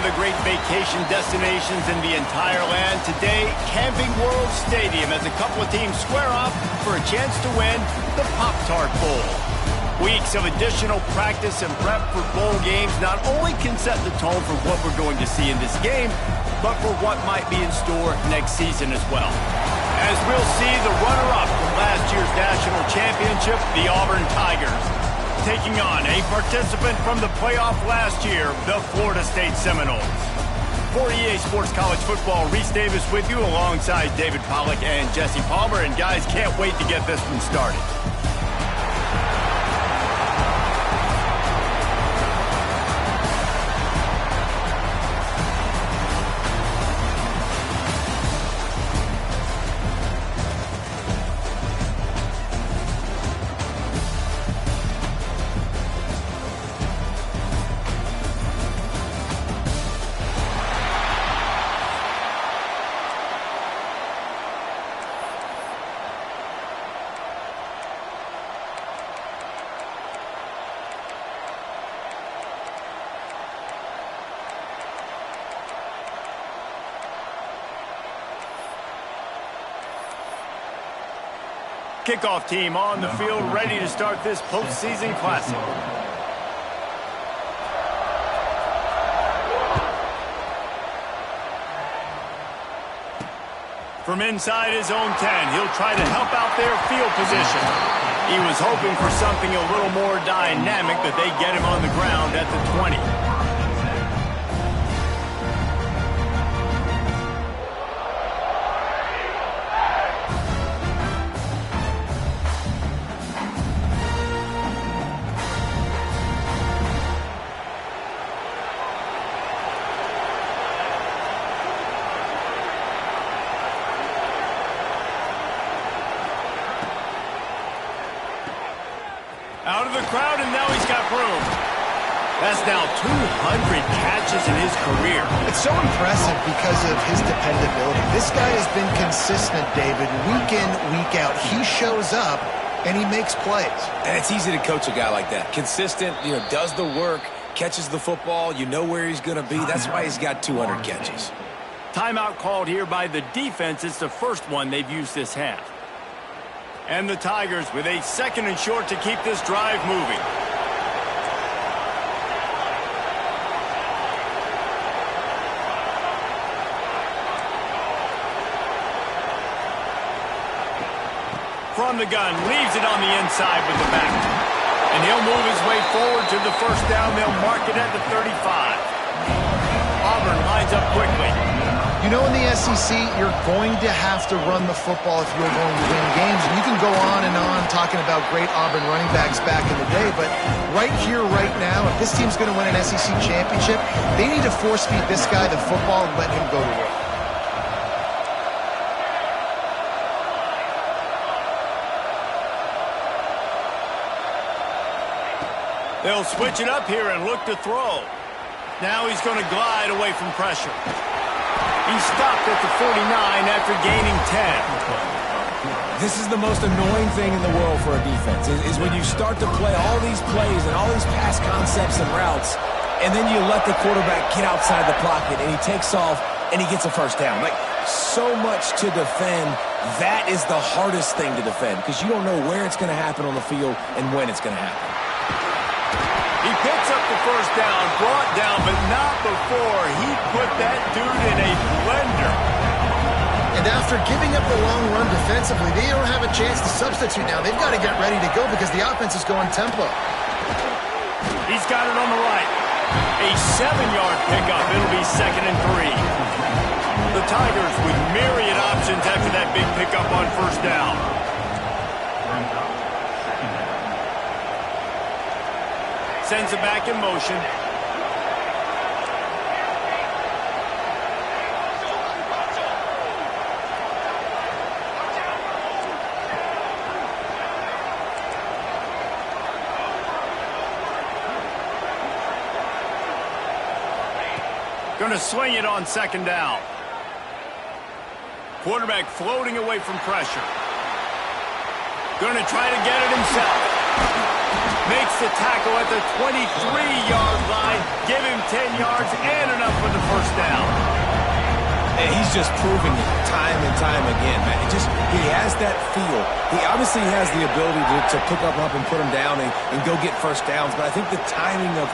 the great vacation destinations in the entire land. Today, Camping World Stadium as a couple of teams square off for a chance to win the Pop-Tart Bowl. Weeks of additional practice and prep for bowl games not only can set the tone for what we're going to see in this game, but for what might be in store next season as well. As we'll see the runner-up from last year's national championship, the Auburn Tigers, taking on a participant from the playoff last year, the Florida State Seminoles. For EA Sports College Football, Reese Davis with you alongside David Pollack and Jesse Palmer. And guys, can't wait to get this one started. Kickoff team on the field, ready to start this postseason classic. From inside his own 10, he'll try to help out their field position. He was hoping for something a little more dynamic, but they get him on the ground at the 20. Out of the crowd, and now he's got room. That's now 200 catches in his career. It's so impressive because of his dependability. This guy has been consistent, David, week in, week out. He shows up, and he makes plays. And it's easy to coach a guy like that. Consistent, does the work, catches the football, you know where he's going to be. That's why he's got 200 catches. Timeout called here by the defense. It's the first one they've used this half. And the Tigers with a 2nd and short to keep this drive moving. From the gun, leaves it on the inside with the back. And he'll move his way forward to the first down. They'll mark it at the 35. Auburn lines up quickly. In the SEC, you're going to have to run the football if you're going to win games. And you can go on and on talking about great Auburn running backs back in the day, but right here, right now, if this team's going to win an SEC championship, they need to force-feed this guy the football and let him go to work. They'll switch it up here and look to throw. Now he's going to glide away from pressure. He stopped at the 49 after gaining 10. This is the most annoying thing in the world for a defense, is when you start to play all these plays and all these pass concepts and routes, and then you let the quarterback get outside the pocket, and he takes off, and he gets a first down. Like, so much to defend. That is the hardest thing to defend, because you don't know where it's going to happen on the field and when it's going to happen. He picks up the first down, brought down, but not before he put that dude in a blender. And after giving up the long run defensively, they don't have a chance to substitute now. They've got to get ready to go because the offense is going tempo. He's got it on the right. A 7-yard pickup. It'll be 2nd and 3. The Tigers with myriad options after that big pickup on first down. Sends it back in motion. Going to swing it on 2nd down. Quarterback floating away from pressure. Going to try to get it himself. Makes the tackle at the 23-yard line. Give him 10 yards and enough for the first down. And he's just proving it time and time again, man. He has that feel. He obviously has the ability to pick up and put him down and go get first downs. But I think the timing of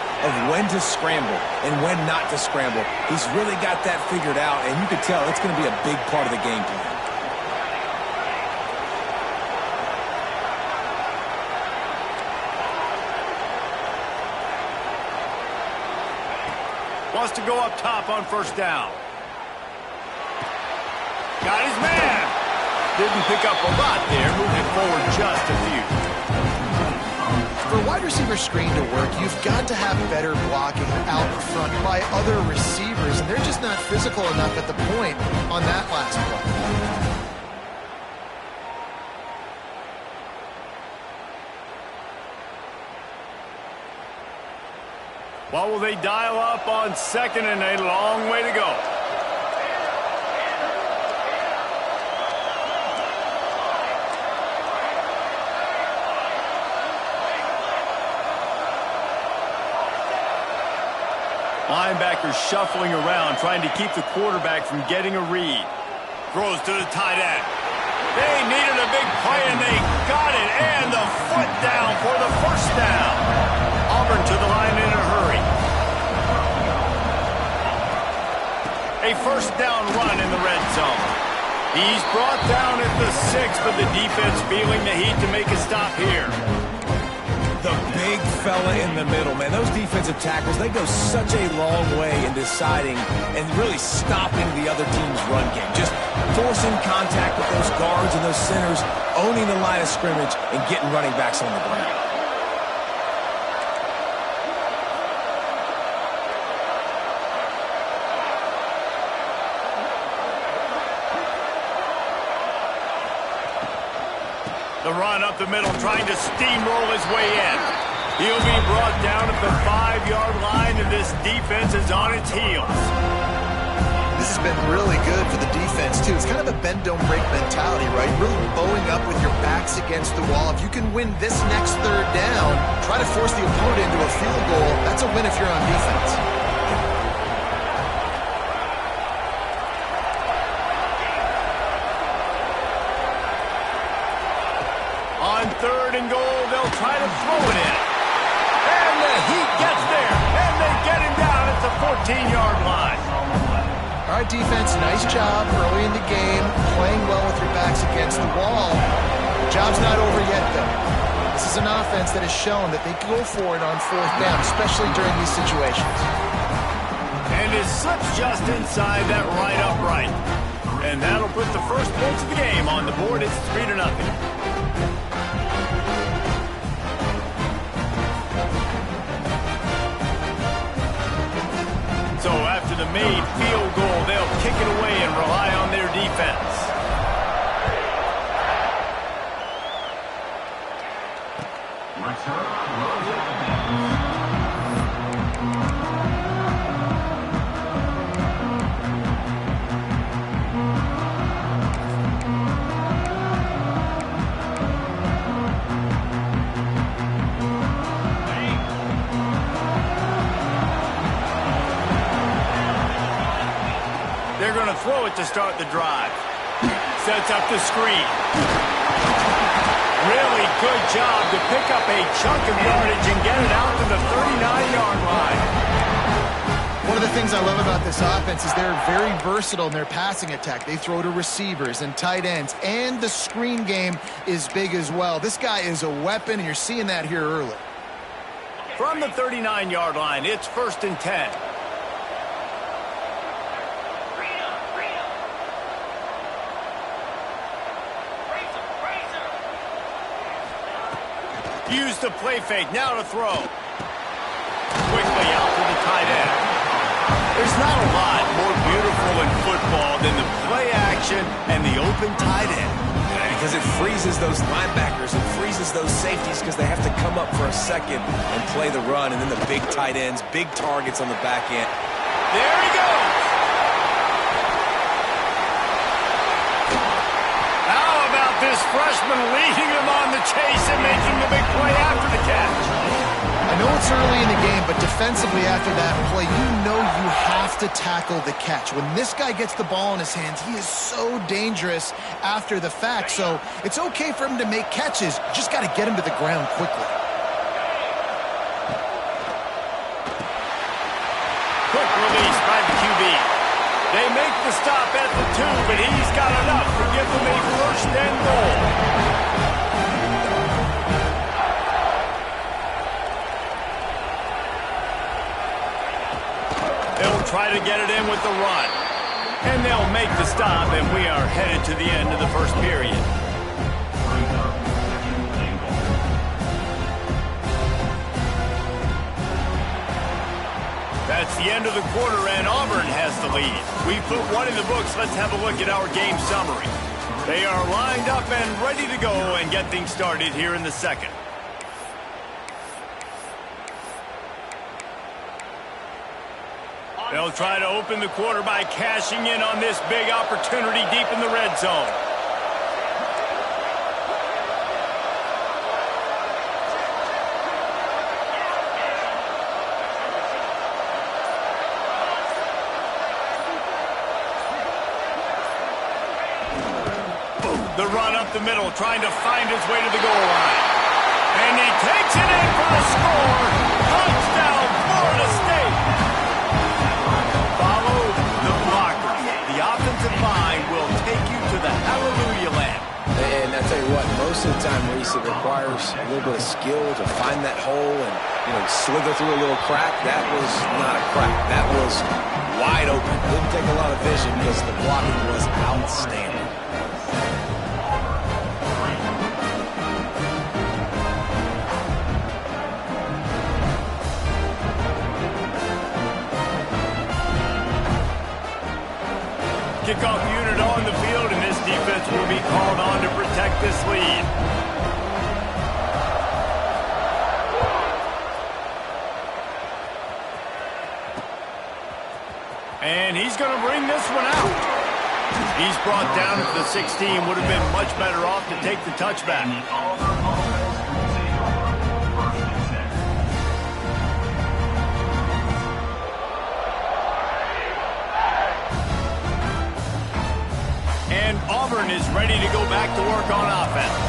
when to scramble and when not to scramble, he's really got that figured out. And you can tell it's going to be a big part of the game plan. Wants to go up top on first down. Got his man. Didn't pick up a lot there, moving forward just a few. For a wide receiver screen to work, you've got to have better blocking out front by other receivers, and they're just not physical enough at the point on that last play. What will they dial up on second and a long way to go? Linebackers shuffling around, trying to keep the quarterback from getting a read. Throws to the tight end. They needed a big play, and they got it. And the foot down for the first down. Auburn to the line in a hurry. A first down run in the red zone. He's brought down at the 6, but the defense feeling the heat to make a stop here. The big fella in the middle, man. Those defensive tackles, they go such a long way in deciding and really stopping the other team's run game. Just forcing contact with those guards and those centers, owning the line of scrimmage, and getting running backs on the ground. The run up the middle, trying to steamroll his way in. He'll be brought down at the 5-yard line, and this defense is on its heels. This has been really good for the defense, too. It's kind of a bend-don't-break mentality, right? Really bowing up with your backs against the wall. If you can win this next third down, try to force the opponent into a field goal. That's a win if you're on defense. On third and goal, they'll try to throw it in. And the Heat gets there, and they get him down at the 14-yard line. All right, defense, nice job early in the game, playing well with your backs against the wall. Job's not over yet, though. This is an offense that has shown that they go for it on fourth down, especially during these situations. And it slips just inside that right upright. And that'll put the first points of the game on the board. It's 3-0. So after the made field goal, they'll kick it away and rely on their defense. They're going to throw it to start the drive. Sets up the screen. Really good job to pick up a chunk of yardage and get it out to the 39-yard line. One of the things I love about this offense is they're very versatile in their passing attack. They throw to receivers and tight ends, and the screen game is big as well. This guy is a weapon, and you're seeing that here early. From the 39-yard line, it's 1st and 10. Use the play fake, now to throw. Quickly out to the tight end. There's not a lot more beautiful in football than the play action and the open tight end. Because it freezes those linebackers, it freezes those safeties because they have to come up for a second and play the run, and then the big tight ends, big targets on the back end. There he goes. How about this freshman leading him on the chase and making the big play after the catch? I know it's early in the game, but defensively after that play, you know you have to tackle the catch. When this guy gets the ball in his hands, he is so dangerous after the fact. So it's okay for him to make catches. You just got to get him to the ground quickly. Quick release by the QB. They make the stop at the 2, but he's got enough to give them a first and goal. They'll try to get it in with the run. And they'll make the stop, and we are headed to the end of the first period. That's the end of the quarter, and Auburn has the lead. We put one in the books. Let's have a look at our game summary. They are lined up and ready to go and get things started here in the second. They'll try to open the quarter by cashing in on this big opportunity deep in the red zone. The run up the middle, trying to find his way to the goal line. And he takes it in for the score. Touchdown, Florida State. Follow the blocker. The offensive line will take you to the hallelujah land. And I tell you what, most of the time, Reese, it requires a little bit of skill to find that hole and, slither through a little crack. That was not a crack. That was wide open. Didn't take a lot of vision because the blocking was outstanding. Kickoff unit on the field, and this defense will be called on to protect this lead. And he's going to bring this one out. He's brought down at the 16. Would have been much better off to take the touchback. And Auburn is ready to go back to work on offense.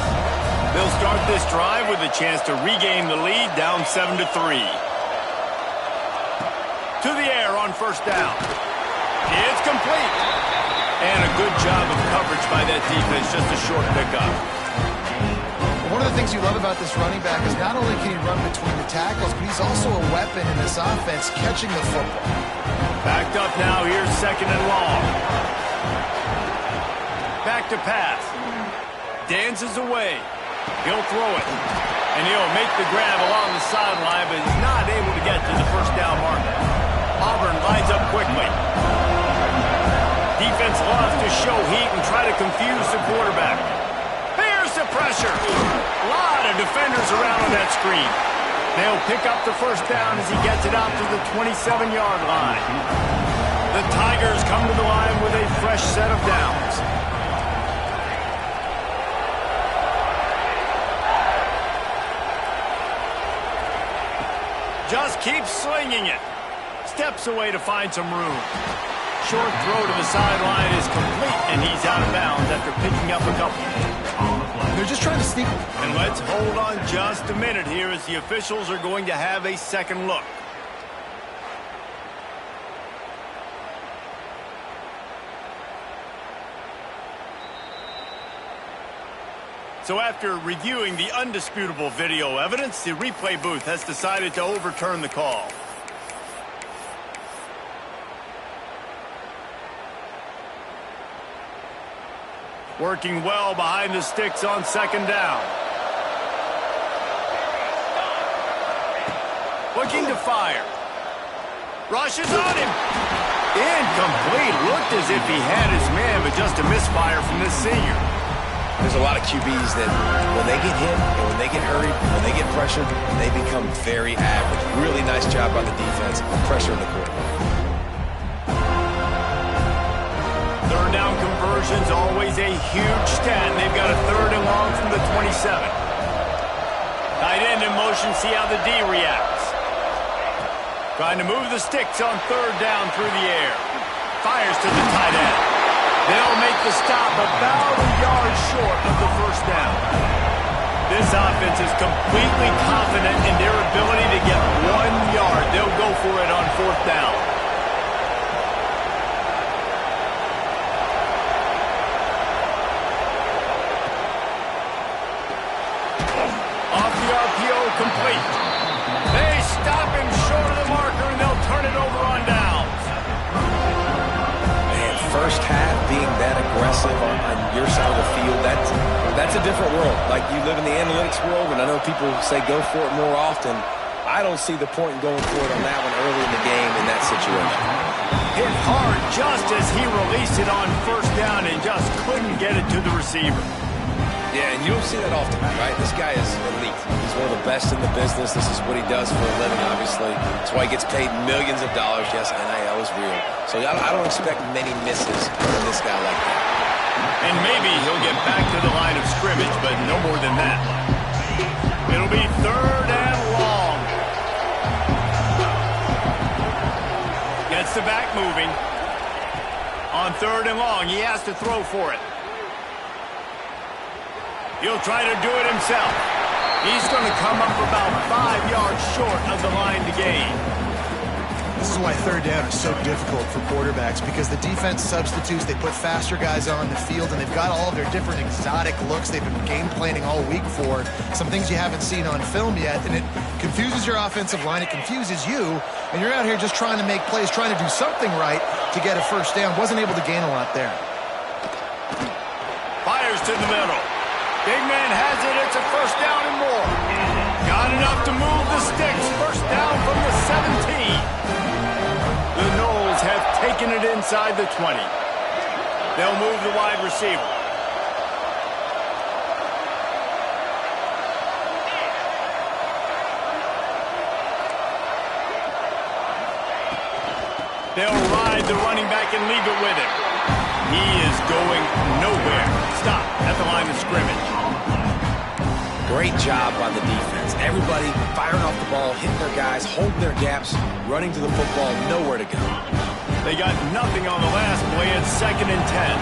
They'll start this drive with a chance to regain the lead, down 7-3. To the air on first down. It's complete. And a good job of coverage by that defense, just a short pickup. One of the things you love about this running back is not only can he run between the tackles, but he's also a weapon in this offense, catching the football. Backed up now, here's second and long. Back to pass. Dances away. He'll throw it. And he'll make the grab along the sideline, but he's not able to get to the first down marker. Auburn lines up quickly. Defense loves to show heat and try to confuse the quarterback. Here's the pressure. A lot of defenders around on that screen. They'll pick up the first down as he gets it out to the 27-yard line. The Tigers come to the line with a fresh set of downs. Just keeps slinging it. Steps away to find some room. Short throw to the sideline is complete, and he's out of bounds after picking up a couple. They're just trying to sneak. And let's hold on just a minute here as the officials are going to have a second look. So after reviewing the undisputable video evidence, the replay booth has decided to overturn the call. Working well behind the sticks on second down. Looking to fire. Rushes on him. Incomplete. Looked as if he had his man, but just a misfire from this senior. There's a lot of QBs that when they get hit and when they get hurried, when they get pressured, they become very average. Really nice job by the defense, pressuring the quarterback. Third down conversion's always a huge stat. They've got a third and long from the 27. Tight end in motion, see how the D reacts. Trying to move the sticks on third down through the air. Fires to the tight end. They'll make the stop about a yard short of the first down. This offense is completely confident in their ability to get 1 yard. They'll go for it on fourth down. Off the RPO, complete. They stop him short of the marker, and they'll turn it over on downs. Man, first half being that aggressive on your side of the field, that's a different world. Like, you live in the analytics world, and I know people say go for it more often. I don't see the point in going for it on that one early in the game in that situation. Hit hard just as he released it on first down and just couldn't get it to the receiver. Yeah, and you don't see that often, right? This guy is elite. He's one of the best in the business. This is what he does for a living, obviously. That's why he gets paid millions of dollars. Yes, NIL is real. So I don't expect many misses from this guy like that. And maybe he'll get back to the line of scrimmage, but no more than that. It'll be third and long. Gets the back moving. On third and long, he has to throw for it. He'll try to do it himself. He's going to come up about 5 yards short of the line to gain. This is why third down is so difficult for quarterbacks, because the defense substitutes, they put faster guys on the field, and they've got all of their different exotic looks they've been game planning all week for, some things you haven't seen on film yet, and it confuses your offensive line, it confuses you, and you're out here just trying to make plays, trying to do something right to get a first down. Wasn't able to gain a lot there. Fires to the middle. Big man has it. It's a first down and more. Got enough to move the sticks. First down from the 17. The Noles have taken it inside the 20. They'll move the wide receiver. They'll ride the running back and leave it with him. He is going nowhere. Stop at the line of scrimmage. Great job by the defense. Everybody firing off the ball, hitting their guys, holding their gaps, running to the football, nowhere to go. They got nothing on the last play. It's 2nd and 10.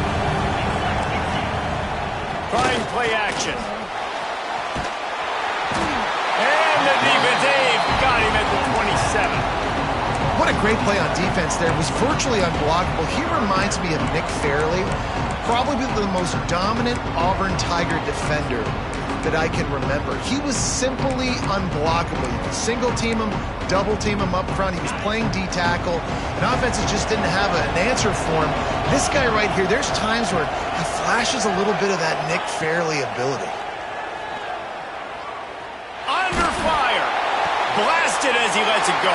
Trying play action. And the defense, they've got him at the 27. What a great play on defense there. It was virtually unblockable. He reminds me of Nick Fairley, probably the most dominant Auburn Tiger defender that I can remember. He was simply unblockable. You could single team him, double team him up front. He was playing D-tackle, and offenses just didn't have an answer for him. This guy right here, there's times where he flashes a little bit of that Nick Fairley ability. Under fire. Blasted as he lets it go.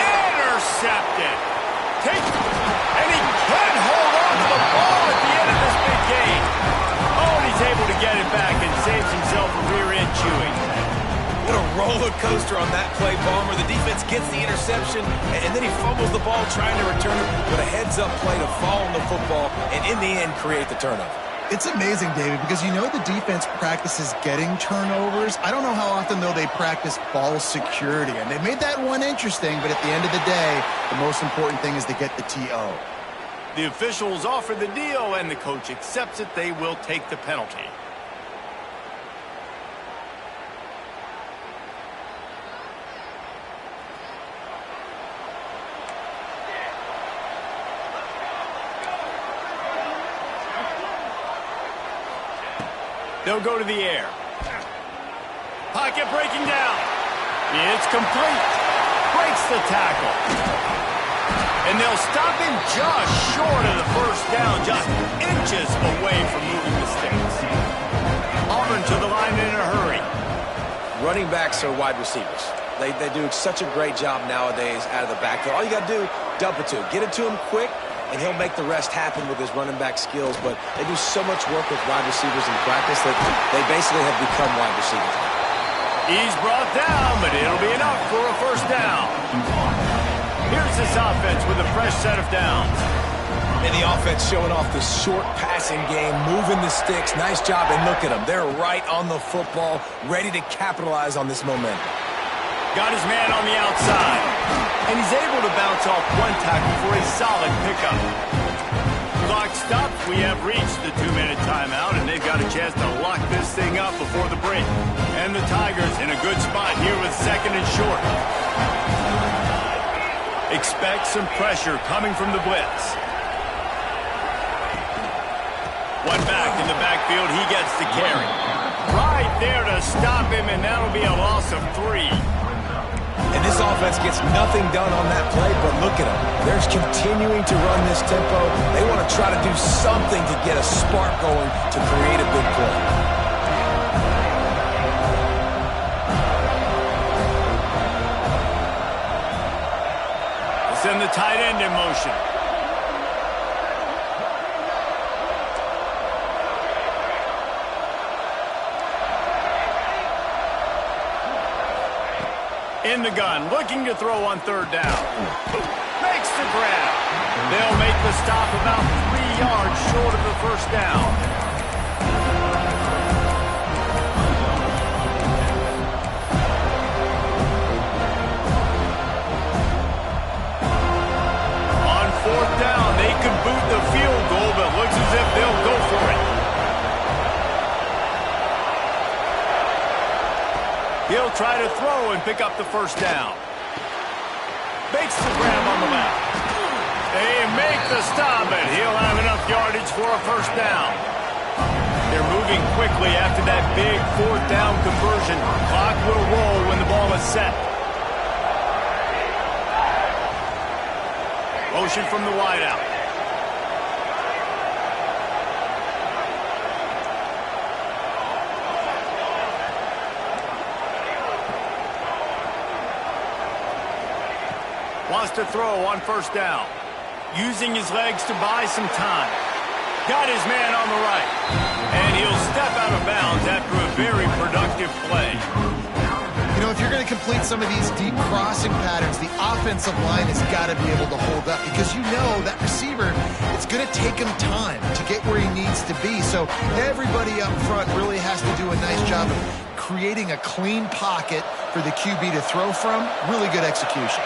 Intercepted. And he can't hold on to the ball at the end of this big game. Oh, and he's able to get it back and saves himself a rear end chewing. What a roller coaster on that play, Ballmer. The defense gets the interception, and then he fumbles the ball trying to return it with a heads-up play to fall on the football and, in the end, create the turnover. It's amazing, David, because you know the defense practices getting turnovers. I don't know how often, though, they practice ball security. And they made that one interesting, but at the end of the day, the most important thing is to get the TO. The officials offer the deal, and the coach accepts it. They will take the penalty. They'll go to the air. Pocket breaking down. It's complete. Breaks the tackle. And they'll stop him just short of the first down, just inches away from moving the sticks. Auburn to the line in a hurry. Running backs are wide receivers. They do such a great job nowadays out of the backfield. All you got to do, dump it to him. Get it to him quick, and he'll make the rest happen with his running back skills. But they do so much work with wide receivers in practice that they basically have become wide receivers. He's brought down, but it'll be enough for a first down. Here's this offense with a fresh set of downs. And the offense showing off the short passing game, moving the sticks. Nice job, and look at them. They're right on the football, ready to capitalize on this momentum. Got his man on the outside, and he's able to bounce off one tackle for a solid pickup. Clock stops. We have reached the 2-minute timeout, and they've got a chance to lock this thing up before the break. And the Tigers in a good spot here with 2nd and short. Expect some pressure coming from the blitz. One back in the backfield. He gets the carry. Right there to stop him, and that'll be a loss of 3. And this offense gets nothing done on that play, but look at them. They're continuing to run this tempo. They want to try to do something to get a spark going to create a big play. Send the tight end in motion. In the gun, looking to throw on 3rd down. Makes the grab. They'll make the stop about 3 yards short of the 1st down. On 4th down, they can boot the field goal, but looks as if they'll go for it. He'll try to throw and pick up the 1st down. Makes the grab on the left. They make the stop, and he'll have enough yardage for a 1st down. They're moving quickly after that big 4th down conversion. Clock will roll when the ball is set. Motion from the wideout. Wants to throw on 1st down. Using his legs to buy some time. Got his man on the right. And he'll step out of bounds after a very productive play. You know, if you're going to complete some of these deep crossing patterns, the offensive line has got to be able to hold up because you know that receiver, it's going to take him time to get where he needs to be. So everybody up front really has to do a nice job of creating a clean pocket for the QB to throw from. Really good execution.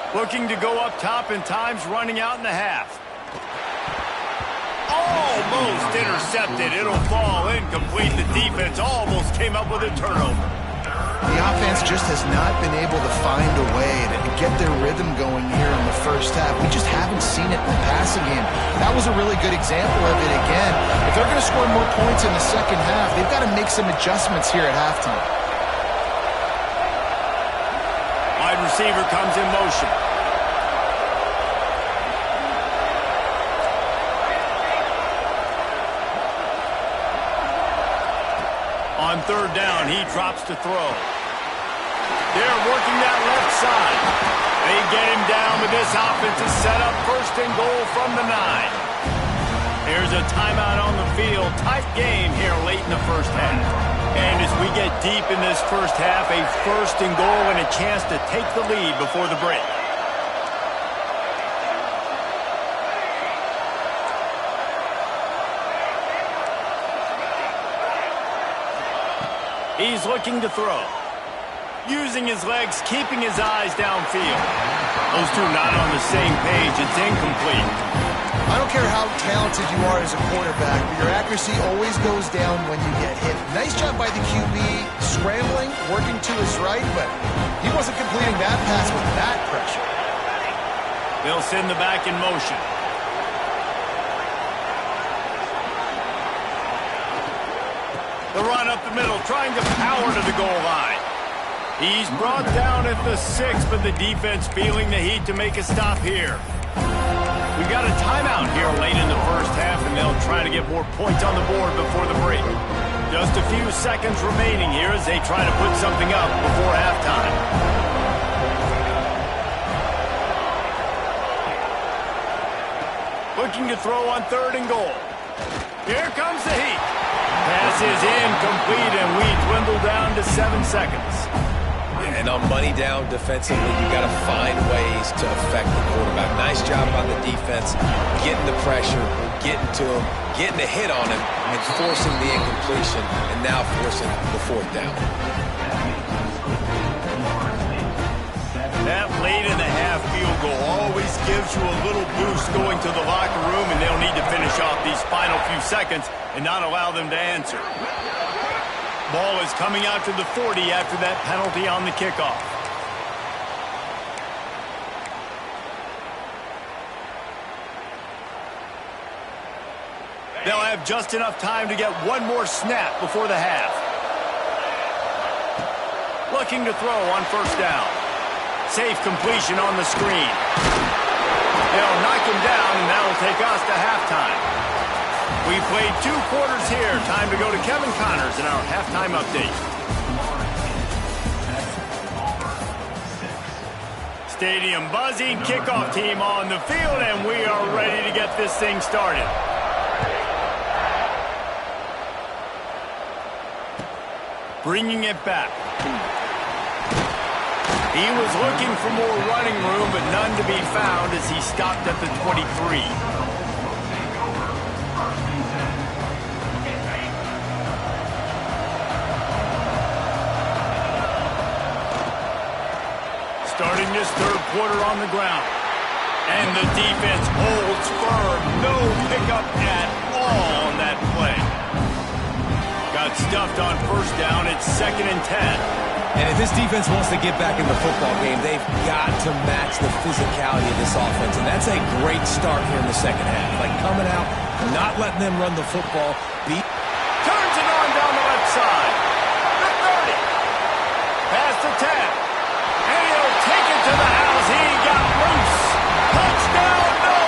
Looking to go up top, and time's running out in the half. Almost intercepted. It'll fall incomplete. The defense almost came up with a turnover. The offense just has not been able to find a way to get their rhythm going here in the 1st half. We just haven't seen it in the passing game. That was a really good example of it again. If they're going to score more points in the 2nd half, they've got to make some adjustments here at halftime. Wide receiver comes in motion. On 3rd down, he drops to throw. They're working that left side. They get him down, but this offense is set up 1st and goal from the 9. There's a timeout on the field. Tight game here late in the 1st half. And as we get deep in this 1st half, a 1st and goal and a chance to take the lead before the break. He's looking to throw. Using his legs, keeping his eyes downfield. Those two not on the same page. It's incomplete. I don't care how talented you are as a quarterback, but your accuracy always goes down when you get hit. Nice job by the QB scrambling, working to his right, but he wasn't completing that pass with that pressure. They'll send the back in motion. The run up the middle, trying to power to the goal line. He's brought down at the 6, but the defense feeling the heat to make a stop here. We got a timeout here late in the 1st half, and they'll try to get more points on the board before the break. Just a few seconds remaining here as they try to put something up before halftime. Looking to throw on 3rd and goal. Here comes the heat. Pass is incomplete, and we dwindle down to 7 seconds. And on money down defensively, you've got to find ways to affect the quarterback. Nice job on the defense, getting the pressure, getting to him, getting a hit on him, and forcing the incompletion, and now forcing the 4th down. That late-in-the-half field goal always gives you a little boost going to the locker room, and they'll need to finish off these final few seconds and not allow them to answer. Ball is coming out to the 40 after that penalty on the kickoff. They'll have just enough time to get one more snap before the half. Looking to throw on 1st down. Safe completion on the screen. They'll knock him down, and that'll take us to halftime. We played 2 quarters here. Time to go to Kevin Connors in our halftime update. Stadium buzzing, kickoff team on the field, and we are ready to get this thing started. Bringing it back. He was looking for more running room, but none to be found as he stopped at the 23. Starting this 3rd quarter on the ground. And the defense holds firm. No pickup at all on that play. Got stuffed on 1st down. It's 2nd and 10. And if this defense wants to get back in the football game, they've got to match the physicality of this offense. And that's a great start here in the 2nd half. Like coming out, not letting them run the football. Turns it on down the left side. The 30. Past the 10. And he'll take it to the house. He got loose. Touchdown, no!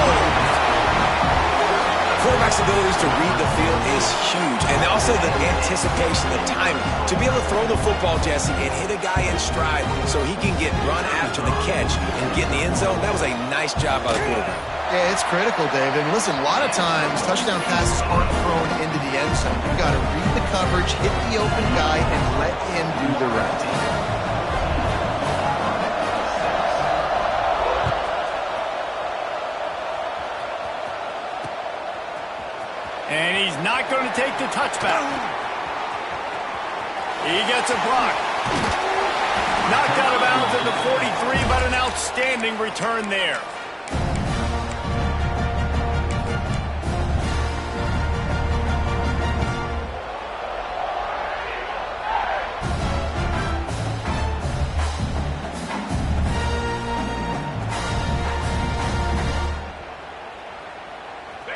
Quarterback's abilities to read the field is huge. And also the anticipation, the timing. To be able to throw the football, Jesse, and hit a guy in stride so he can get run after the catch and get in the end zone, that was a nice job by the quarterback. Yeah, it's critical, David. Listen, a lot of times touchdown passes aren't thrown into the end zone. You've got to read the coverage, hit the open guy, and let him do the rest. And he's not going to take the touchback. He gets a block. Knocked out of bounds at the 43, but an outstanding return there.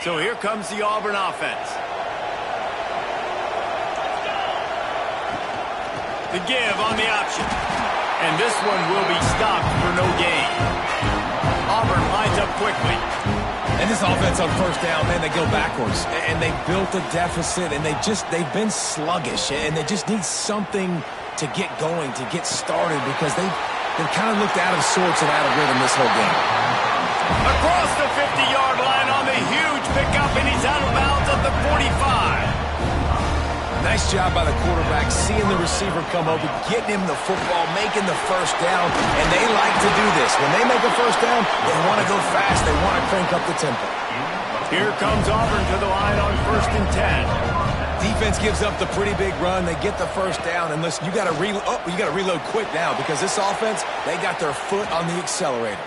So here comes the Auburn offense. The give on the option. And this one will be stopped for no gain. Auburn lines up quickly. And this offense on 1st down, man, they go backwards. And they built a deficit, and they've been sluggish. And they just need something to get going, to get started, because they've kind of looked out of sorts and out of rhythm this whole game. Across the 50-yard line on the huge pickup, and he's out of bounds at the 45. Nice job by the quarterback, seeing the receiver come over, getting him the football, making the 1st down, and they like to do this. When they make a 1st down, they want to go fast. They want to crank up the tempo. Here comes Auburn to the line on 1st and 10. Defense gives up the pretty big run. They get the 1st down, and listen, you got to reload quick now because this offense, they got their foot on the accelerator.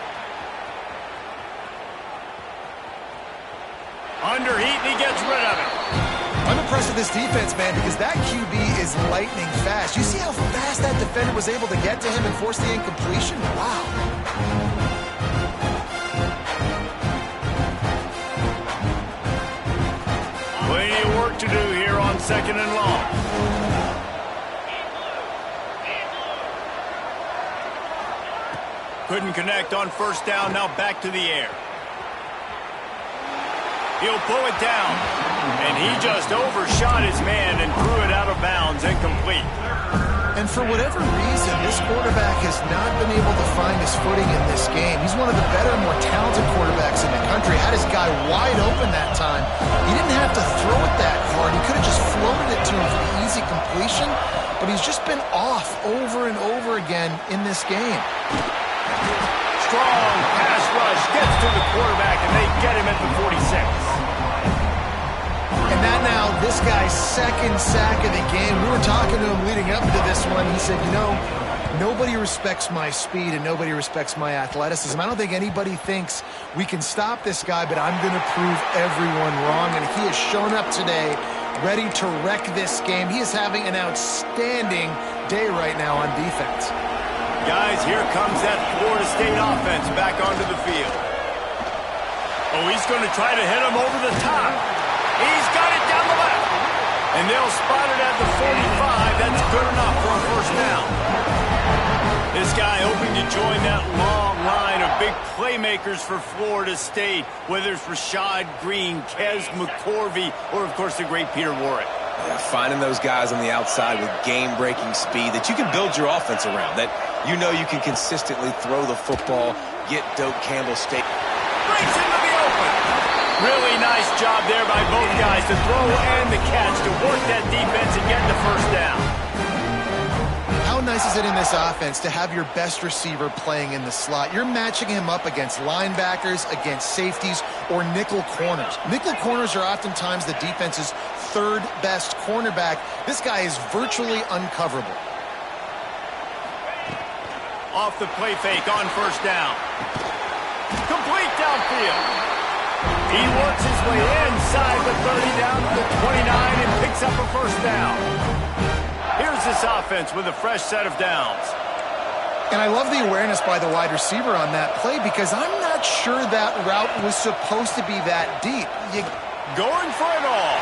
Under heat, and he gets rid of it. I'm impressed with this defense, man, because that QB is lightning fast. You see how fast that defender was able to get to him and force the incompletion? Wow. Plenty of work to do here on 2nd and long. Couldn't connect on 1st down, now back to the air. He'll pull it down, and he just overshot his man and threw it out of bounds, incomplete. And for whatever reason, this quarterback has not been able to find his footing in this game. He's one of the better, more talented quarterbacks in the country. Had his guy wide open that time. He didn't have to throw it that hard. He could have just floated it to him for the easy completion, but he's just been off over and over again in this game. Strong pass rush gets to the quarterback, and they get him at the 46. And that now, this guy's second sack of the game. We were talking to him leading up to this one. He said, you know, nobody respects my speed and nobody respects my athleticism. I don't think anybody thinks we can stop this guy, but I'm going to prove everyone wrong. And he has shown up today ready to wreck this game. He is having an outstanding day right now on defense. Guys, here comes that Florida State offense back onto the field. Oh, he's going to try to hit him over the top. He's got it down the left. And they'll spot it at the 45. That's good enough for a first down. This guy hoping to join that long line of big playmakers for Florida State, whether it's Rashad Green, Kez McCorvey, or, of course, the great Peter Warrick. Yeah, finding those guys on the outside with game-breaking speed that you can build your offense around, that you know you can consistently throw the football, get Doak Campbell State. Breaks into the open. Really nice job there by both guys to throw and the catch to work that defense and get the first down. How nice is it in this offense to have your best receiver playing in the slot? You're matching him up against linebackers, against safeties, or nickel corners. Nickel corners are oftentimes the defense's third best cornerback. This guy is virtually uncoverable. Off the play fake on first down. Complete downfield. He works his way inside the 30 down to the 29 and picks up a first down. Here's this offense with a fresh set of downs. And I love the awareness by the wide receiver on that play because I'm not sure that route was supposed to be that deep. Going for it all.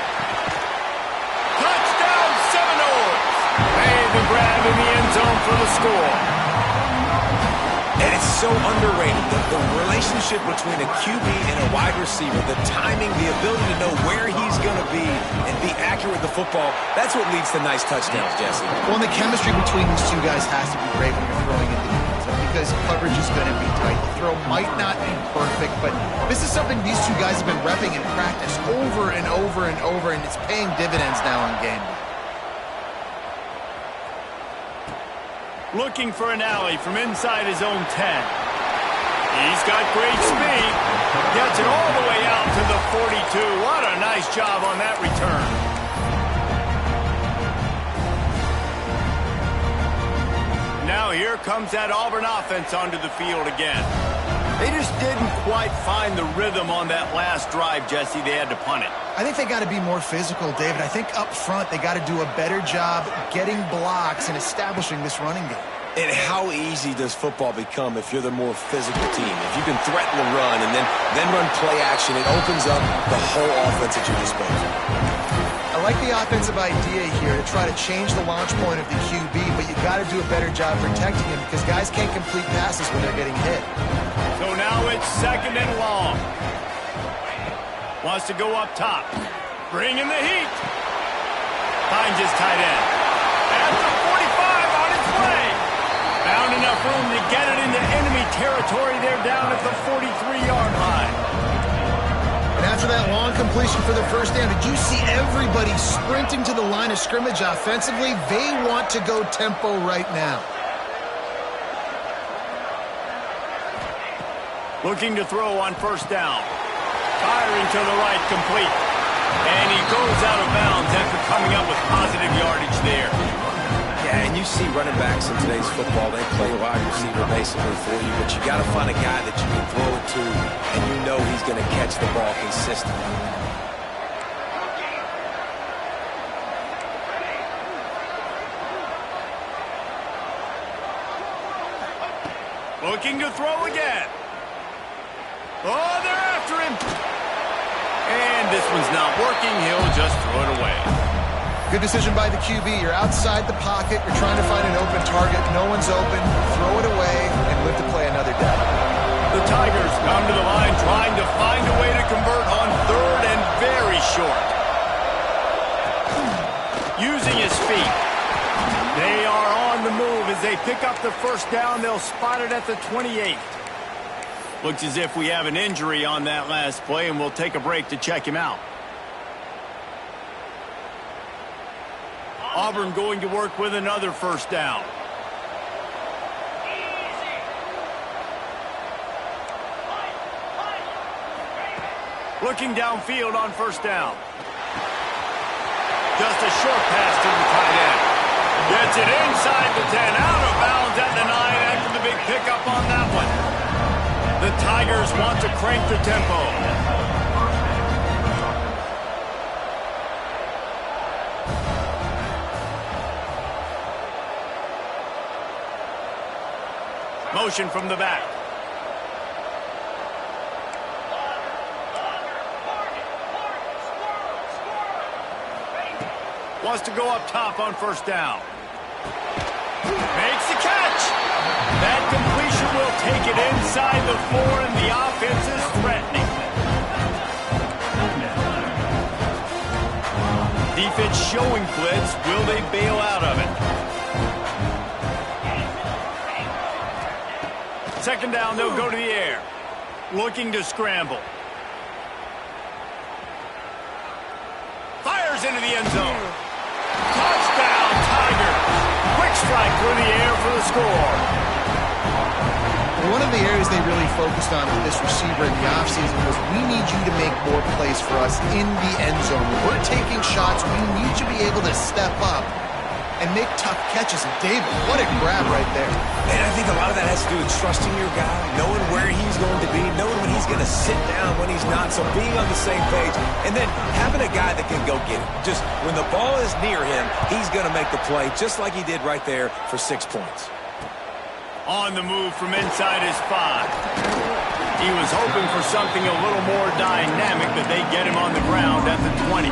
Touchdown, Seminoles. Made the grab in the end zone for the score. And it's so underrated, the relationship between a QB and a wide receiver, the timing, the ability to know where he's going to be and be accurate with the football, that's what leads to nice touchdowns, Jesse. Well, and the chemistry between these two guys has to be great when you're throwing into the end zone because coverage is going to be tight. The throw might not be perfect, but this is something these two guys have been repping in practice over and over and over, and it's paying dividends now on game day. Looking for an alley from inside his own 10. He's got great speed. Gets it all the way out to the 42. What a nice job on that return. Now here comes that Auburn offense onto the field again. They just didn't quite find the rhythm on that last drive, Jesse. They had to punt it. I think they got to be more physical, David. I think up front they got to do a better job getting blocks and establishing this running game. And how easy does football become if you're the more physical team? If you can threaten the run and then run play action, it opens up the whole offense at your disposal. I like the offensive idea here to try to change the launch point of the QB, but you got to do a better job protecting him because guys can't complete passes when they're getting hit. So now it's second and long. Wants to go up top. Bring in the heat. Finds his tight end. At the 45 on its way. Found enough room to get it into enemy territory. They're down at the 43-yard line. And after that long completion for the first down, did you see everybody sprinting to the line of scrimmage offensively? They want to go tempo right now. Looking to throw on first down. Firing to the right, complete. And he goes out of bounds after coming up with positive yardage there. Yeah, and you see running backs in today's football, they play wide receiver basically for you, but you got to find a guy that you can throw it to, and you know he's going to catch the ball consistently. Looking to throw again. Oh, they're after him. And this one's not working. He'll just throw it away. Good decision by the QB. You're outside the pocket. You're trying to find an open target. No one's open. Throw it away and live to play another down. The Tigers come to the line trying to find a way to convert on third and very short. Using his feet. They are on the move as they pick up the first down. They'll spot it at the 28. Looks as if we have an injury on that last play, and we'll take a break to check him out. Auburn going to work with another first down. Looking downfield on first down. Just a short pass to the tight end. Gets it inside the 10, out of bounds at the 9 after the big pickup on that one. The Tigers want to crank the tempo. Motion from the back. Wants to go up top on first down. Makes the catch. That completion will take it inside the 4, and the offense is threatening. Defense showing blitz. Will they bail out of it? Second down, they'll go to the air. Looking to scramble. Fires into the end zone. Touchdown, Tigers. Quick strike through the air for the score. One of the areas they really focused on with this receiver in the offseason was, we need you to make more plays for us in the end zone. When we're taking shots, we need you to be able to step up and make tough catches. And David, what a grab right there. And I think a lot of that has to do with trusting your guy, knowing where he's going to be, knowing when he's going to sit down, when he's not, so being on the same page, and then having a guy that can go get it. Just when the ball is near him, he's going to make the play, just like he did right there for 6 points. On the move from inside his 5. He was hoping for something a little more dynamic, but they get him on the ground at the 20.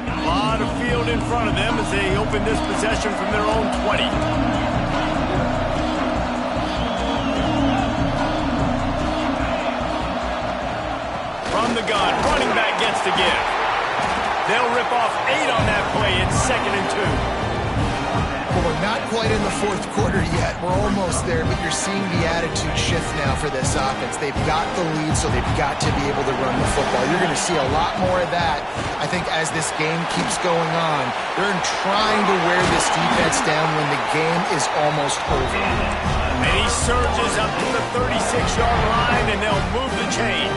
A lot of field in front of them as they open this possession from their own 20. From the gun, running back gets the give. They'll rip off 8 on that play. It's 2nd and 2. Well, we're not quite in the 4th quarter yet. We're almost there, but you're seeing the attitude shift now for this offense. They've got the lead, so they've got to be able to run the football. You're going to see a lot more of that, I think, as this game keeps going on. They're trying to wear this defense down when the game is almost over. And he surges up to the 36-yard line, and they'll move the chain.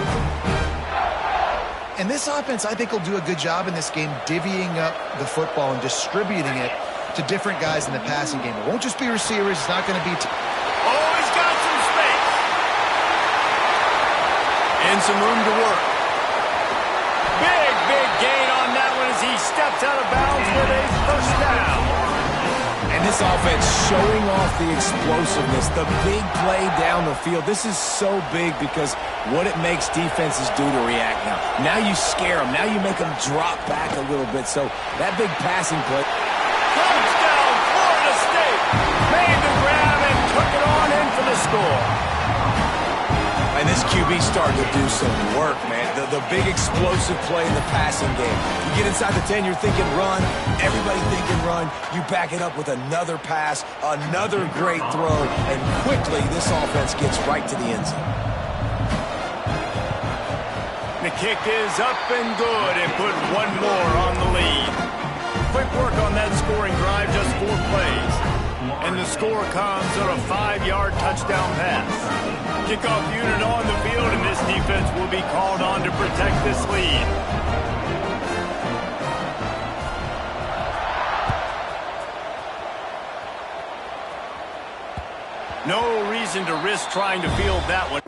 And this offense, I think, will do a good job in this game divvying up the football and distributing it to different guys in the passing game. It won't just be receivers. It's not going to be... Oh, he's got some space. And some room to work. Big gain on that one as he steps out of bounds with a first down. And this offense showing off the explosiveness, the big play down the field. This is so big because what it makes defenses do to react now. Now you scare them. Now you make them drop back a little bit. So that big passing play... Touchdown, Florida State. Made the grab and took it on in for the score. And this QB starting to do some work, man. The big explosive play in the passing game. You get inside the 10, you're thinking run. Everybody thinking run. You back it up with another pass, another great throw, and quickly this offense gets right to the end zone. The kick is up and good and put one more on the lead. Quick work on that scoring drive, just 4 plays. And the score comes on a 5-yard touchdown pass. Kickoff unit on the field, and this defense will be called on to protect this lead. No reason to risk trying to field that one.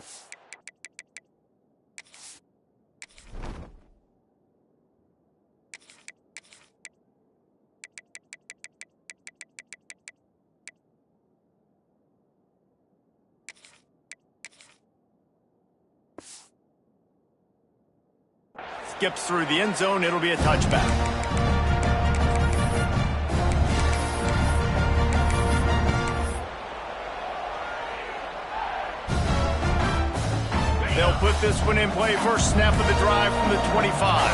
Skips through the end zone. It'll be a touchback. They'll put this one in play. First snap of the drive from the 25.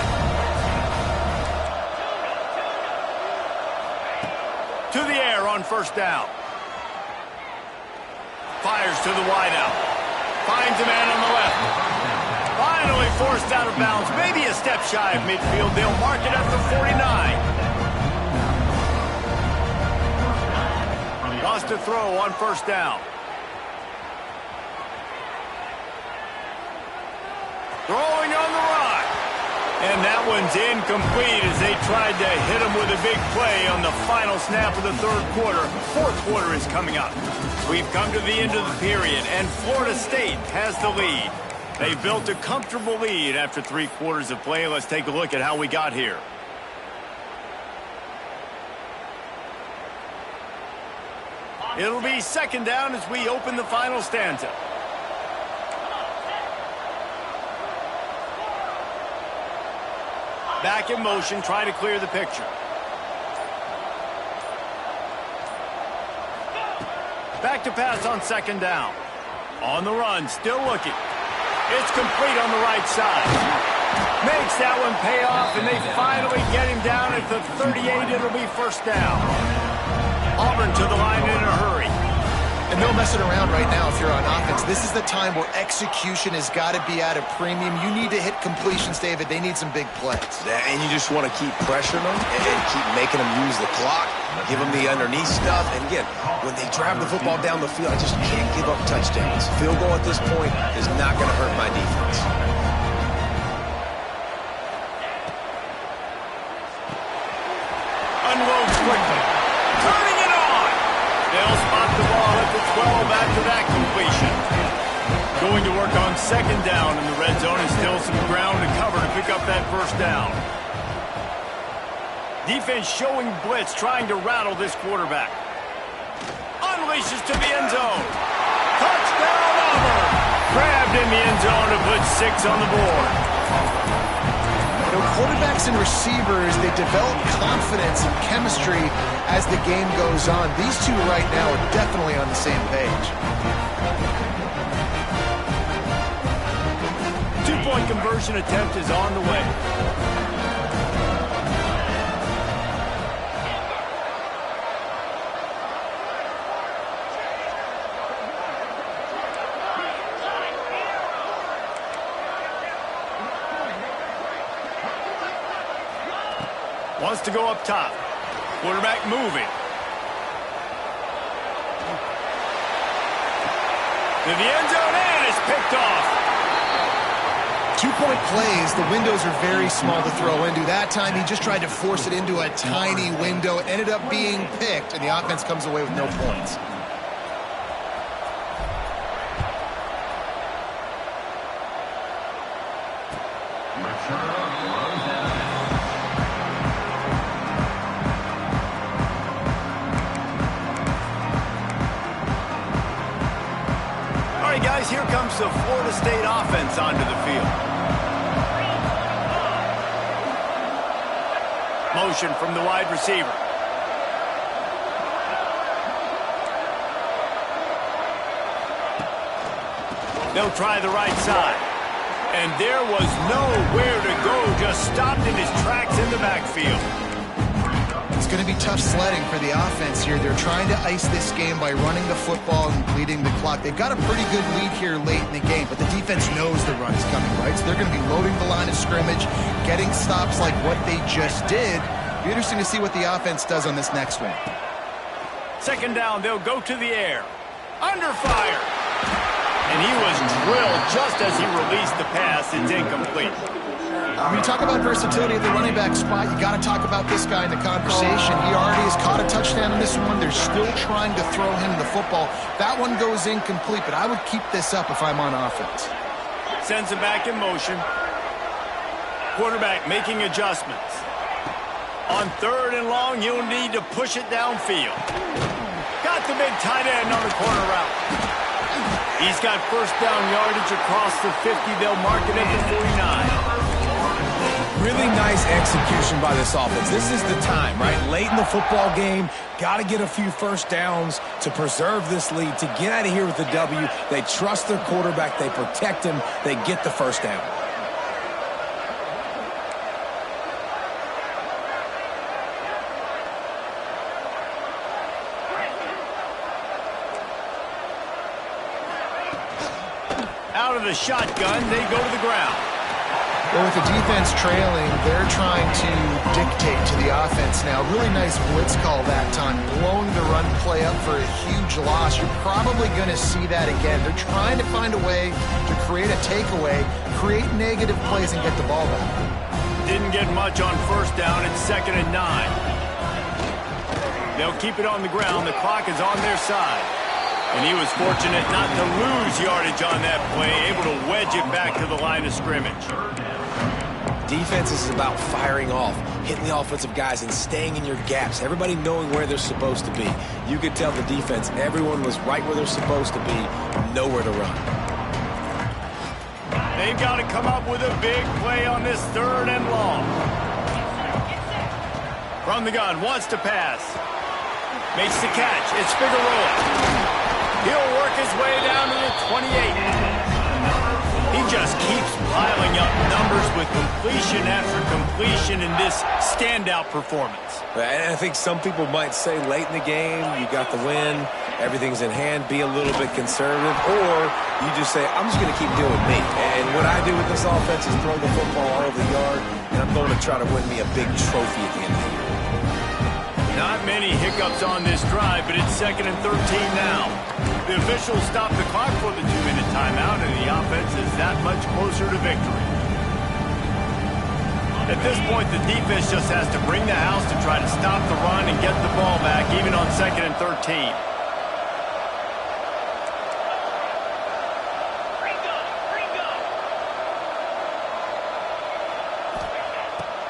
To the air on first down. to the wideout. Finds a man on the left. Finally forced out of bounds. Maybe a step shy of midfield. They'll mark it at the 49. Lost a throw on first down. Throwing on the run. And that one's incomplete as they tried to hit him with a big play on the final snap of the third quarter. Fourth quarter is coming up. We've come to the end of the period, and Florida State has the lead. They built a comfortable lead after 3 quarters of play. Let's take a look at how we got here. It'll be second down as we open the final stanza. Back in motion, try to clear the picture. Back to pass on second down. On the run, still looking. It's complete on the right side. Makes that one pay off, and they finally get him down at the 38. It'll be first down. Auburn to the line in a hurry. And no messing around right now if you're on offense. This is the time where execution has got to be at a premium. You need to hit completions, David. They need some big plays. And you just want to keep pressuring them and keep making them use the clock, give them the underneath stuff. And again, when they drive the football down the field, I just can't give up touchdowns. Field goal at this point is not going to hurt my defense. Unloads quickly. Turning it on. They'll spot the ball at the 12 after that completion. Going to work on second down in the red zone, and still some ground to cover to pick up that first down. Defense showing blitz, trying to rattle this quarterback. Unleashes to the end zone. Touchdown, Auburn! Grabbed in the end zone to put 6 on the board. You know, quarterbacks and receivers, they develop confidence and chemistry as the game goes on. These two right now are definitely on the same page. 2-point conversion attempt is on the way. Wants to go up top. Quarterback moving. To the end zone, and it's picked off. 2-point plays, the windows are very small to throw into. That time, he just tried to force it into a tiny window. It ended up being picked, and the offense comes away with no points. Guys, here comes the Florida State offense onto the field. Motion from the wide receiver. They'll try the right side. And there was nowhere to go, just stopped in his tracks in the backfield. It's going to be tough sledding for the offense here. They're trying to ice this game by running the football and bleeding the clock. They've got a pretty good lead here late in the game, but the defense knows the run's coming, right? So they're going to be loading the line of scrimmage, getting stops like what they just did. Be interesting to see what the offense does on this next one. Second down, they'll go to the air. Under fire. And he was drilled just as he released the pass. It's incomplete. When you talk about versatility at the running back spot, you got to talk about this guy in the conversation. He already has caught a touchdown in this one. They're still trying to throw him the football. That one goes incomplete, but I would keep this up if I'm on offense. Sends him back in motion. Quarterback making adjustments. On third and long, you'll need to push it downfield. Got the big tight end on the corner route. He's got first down yardage across the 50. They'll mark it at the 49. Really nice execution by this offense. This is the time, right? Late in the football game, got to get a few first downs to preserve this lead, to get out of here with the W. They trust their quarterback. They protect him. They get the first down. out of the shotgun, they go to the ground. Well, with the defense trailing, they're trying to dictate to the offense now. Really nice blitz call that time, blowing the run play up for a huge loss. You're probably going to see that again. They're trying to find a way to create a takeaway, create negative plays, and get the ball back. Didn't get much on first down. It's 2nd and 9. They'll keep it on the ground. The clock is on their side. And he was fortunate not to lose yardage on that play, able to wedge it back to the line of scrimmage. Defense is about firing off, hitting the offensive guys, and staying in your gaps. Everybody knowing where they're supposed to be. You could tell the defense, everyone was right where they're supposed to be, nowhere to run. They've got to come up with a big play on this 3rd and long. From the gun, wants to pass. Makes the catch. It's Figueroa. He'll work his way down to the 28. He just keeps piling up numbers with completion after completion in this standout performance. And I think some people might say late in the game, you got the win, everything's in hand, be a little bit conservative, or you just say, I'm just going to keep doing me. And what I do with this offense is throw the football all over the yard, and I'm going to try to win me a big trophy at the end of the year. Not many hiccups on this drive, but it's 2nd and 13 now. The officials stop the clock for the 2-minute timeout, and the offense is that much closer to victory. At this point, the defense just has to bring the house to try to stop the run and get the ball back, even on 2nd and 13.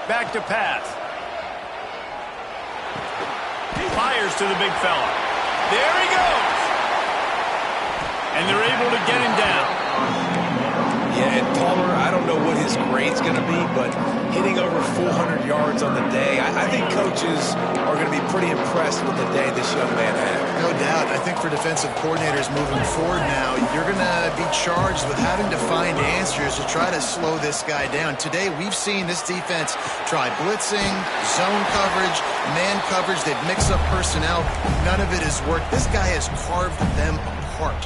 Back to pass. Fires to the big fella. There he goes. And they're able to get him down. Yeah, and Palmer, I don't know what his grade's going to be, but hitting over 400 yards on the day, I think coaches are going to be pretty impressed with the day this young man had. No doubt. I think for defensive coordinators moving forward now, you're going to be charged with having to find answers to try to slow this guy down. Today, we've seen this defense try blitzing, zone coverage, man coverage. They've mixed up personnel. None of it has worked. This guy has carved them apart.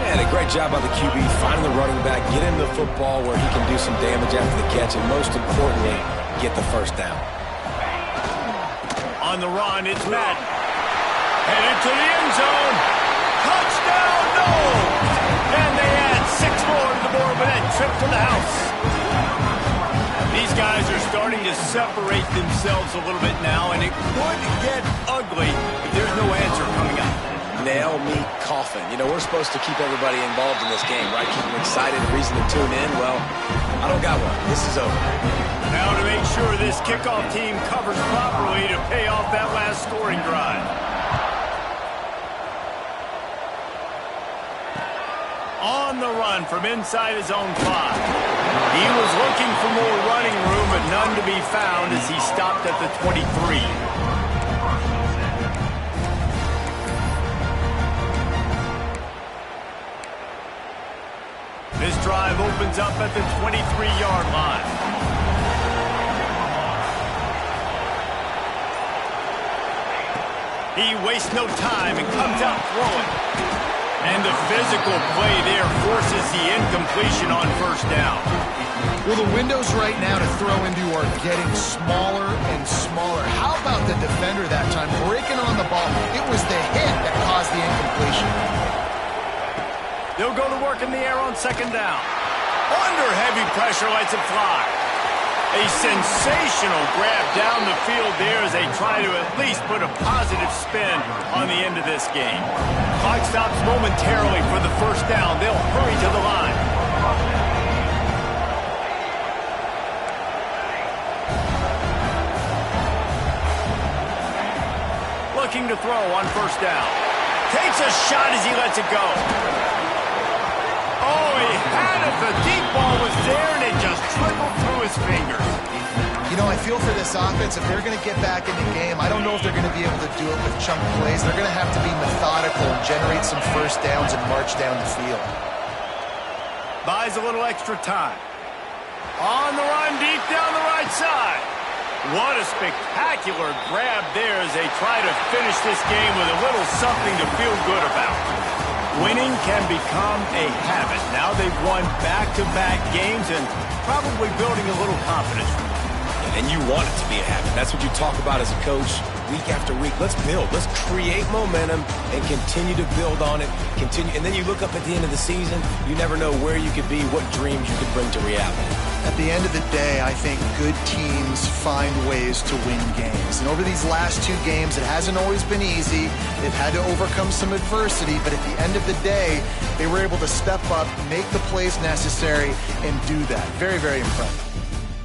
And a great job by the QB, finding the running back, get him the football where he can do some damage after the catch, and most importantly, get the first down. On the run, it's Madden. Headed to the end zone. Touchdown, no! And they add 6 more to the board with that trip to the house. These guys are starting to separate themselves a little bit now, and it could get ugly if there's no answer coming up. Nail me coffin. You know, we're supposed to keep everybody involved in this game, right? Keep them excited, reason to tune in. Well, I don't got one. This is over. Now to make sure this kickoff team covers properly to pay off that last scoring drive. On the run from inside his own 5. He was looking for more running room, but none to be found as he stopped at the 23. This drive opens up at the 23-yard line. He wastes no time and comes out throwing. And the physical play there forces the incompletion on first down. Well, the windows right now to throw into are getting smaller and smaller. How about the defender that time breaking on the ball? It was the hit that caused the incompletion. They'll go to work in the air on 2nd down. Under heavy pressure, lets it fly. A sensational grab down the field there as they try to at least put a positive spin on the end of this game. Clock stops momentarily for the first down. They'll hurry to the line. Looking to throw on first down. Takes a shot as he lets it go. Oh, he had it. The deep ball was there, and it just trickled through his fingers. You know, I feel for this offense, if they're going to get back in the game, I don't know if they're going to be able to do it with chunk plays. They're going to have to be methodical and generate some first downs and march down the field. Buys a little extra time. On the run, deep down the right side. What a spectacular grab there as they try to finish this game with a little something to feel good about. Winning can become a habit. Now they've won back-to-back games and probably building a little confidence. And you want it to be a habit. That's what you talk about as a coach week after week. Let's build. Let's create momentum and continue to build on it. And then you look up at the end of the season, you never know where you could be, what dreams you could bring to reality. At the end of the day, I think good teams find ways to win games. And over these last 2 games, it hasn't always been easy. They've had to overcome some adversity, but at the end of the day, they were able to step up, make the plays necessary, and do that. Very, very impressive.